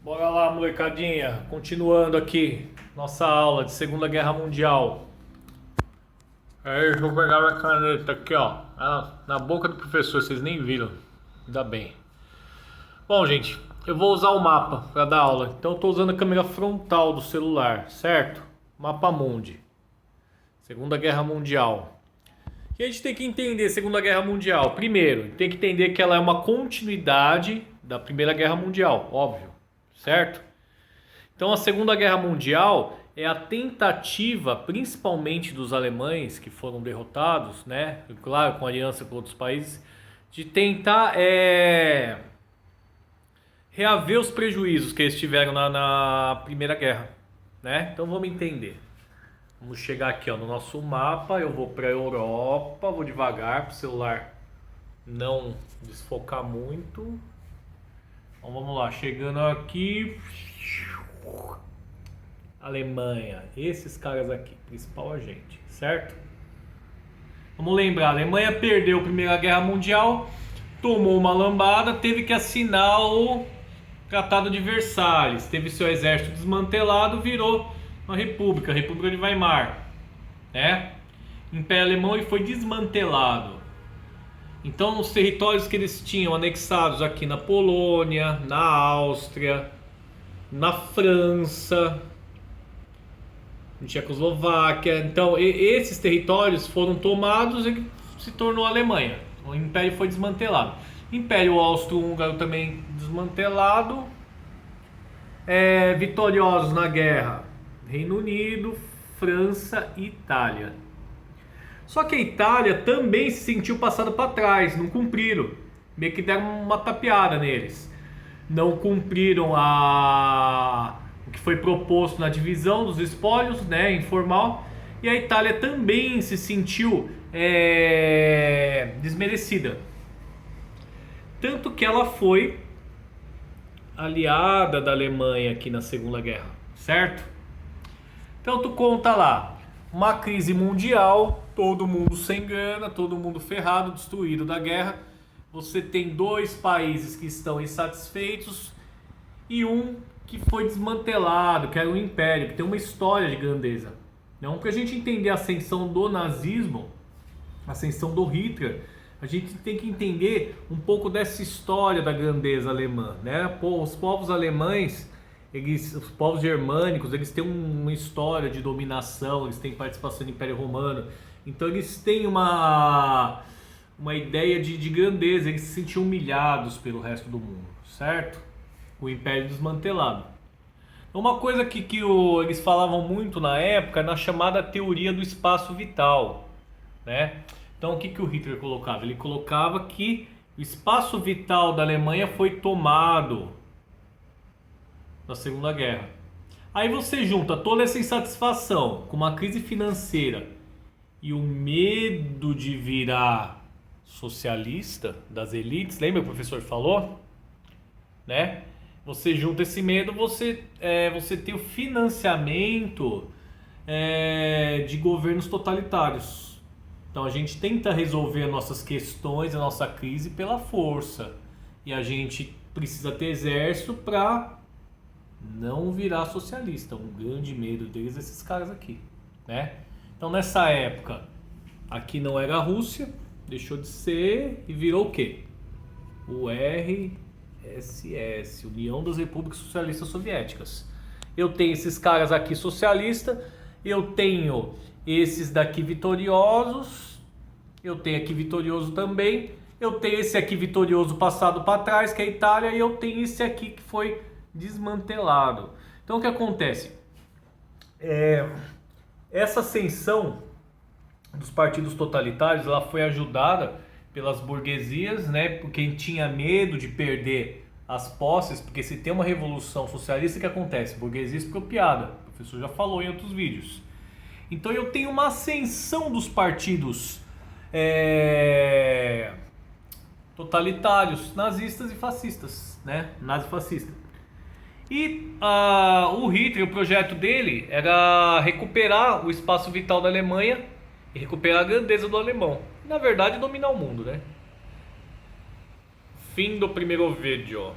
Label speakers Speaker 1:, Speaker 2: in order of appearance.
Speaker 1: Bora lá, molecadinha. Continuando aqui nossa aula de Segunda Guerra Mundial. Aí, deixa eu pegar minha caneta aqui, ó. Na boca do professor, vocês nem viram. Ainda bem. Bom, gente, eu vou usar o mapa para dar aula. Então, eu tô usando a câmera frontal do celular, certo? Mapa Mundi. Segunda Guerra Mundial. E a gente tem que entender a Segunda Guerra Mundial. Primeiro, tem que entender que ela é uma continuidade da Primeira Guerra Mundial, óbvio, certo? Então a Segunda Guerra Mundial é a tentativa, principalmente dos alemães que foram derrotados, né? Claro, com aliança com outros países, de tentar reaver os prejuízos que eles tiveram na Primeira Guerra, né? Então vamos entender. Vamos chegar aqui, ó, no nosso mapa. Eu vou para a Europa, vou devagar para o celular não desfocar muito. Então vamos lá, chegando aqui, Alemanha, esses caras aqui, principal agente, certo? Vamos lembrar, a Alemanha perdeu a Primeira Guerra Mundial, tomou uma lambada, teve que assinar o Tratado de Versalhes, teve seu exército desmantelado, virou uma república, a República de Weimar, né? O Império Alemão ele foi desmantelado. Então os territórios que eles tinham anexados aqui na Polônia, na Áustria, na França, na Tchecoslováquia, então esses territórios foram tomados e se tornou a Alemanha. O Império foi desmantelado. O Império Austro-Húngaro também desmantelado. Vitoriosos na guerra: Reino Unido, França e Itália. Só que a Itália também se sentiu passada para trás, não cumpriram. Meio que deram uma tapeada neles. Não cumpriram o que foi proposto na divisão dos espólios, né, informal. E a Itália também se sentiu desmerecida. Tanto que ela foi aliada da Alemanha aqui na Segunda Guerra, certo? Então tu conta lá, uma crise mundial, todo mundo sem grana, todo mundo ferrado, destruído da guerra. Você tem dois países que estão insatisfeitos e um que foi desmantelado, que era o Império, que tem uma história de grandeza. Então, para a gente entender a ascensão do nazismo, a ascensão do Hitler, a gente tem que entender um pouco dessa história da grandeza alemã, né? Os povos alemães, os povos germânicos, eles têm uma história de dominação, eles têm participação do Império Romano, então eles têm uma ideia de grandeza, eles se sentiam humilhados pelo resto do mundo, certo? O Império desmantelado. Uma coisa que eles falavam muito na época, na chamada teoria do espaço vital, né? Então o que o Hitler colocava? Ele colocava que o espaço vital da Alemanha foi tomado na Segunda Guerra. Aí você junta toda essa insatisfação com uma crise financeira e o medo de virar socialista das elites, lembra que o professor falou? Né? Você junta esse medo, você tem o financiamento de governos totalitários. Então a gente tenta resolver nossas questões, a nossa crise pela força. E a gente precisa ter exército para não virar socialista. Um grande medo deles é esses caras aqui, né? Então nessa época, aqui não era a Rússia, deixou de ser e virou o quê? O RSS, União das Repúblicas Socialistas Soviéticas. Eu tenho esses caras aqui socialistas, eu tenho esses daqui vitoriosos, eu tenho aqui vitorioso também, eu tenho esse aqui vitorioso passado para trás, que é a Itália, e eu tenho esse aqui que foi desmantelado. Então o que acontece? Essa ascensão dos partidos totalitários, ela foi ajudada pelas burguesias, né? Porque quem tinha medo de perder as posses, porque se tem uma revolução socialista, o que acontece? Burguesia expropriada. O professor já falou em outros vídeos. Então eu tenho uma ascensão dos partidos totalitários, nazistas e fascistas, né? Nazi-fascista. E o Hitler, o projeto dele era recuperar o espaço vital da Alemanha e recuperar a grandeza do alemão. Na verdade, dominar o mundo, né? Fim do primeiro vídeo.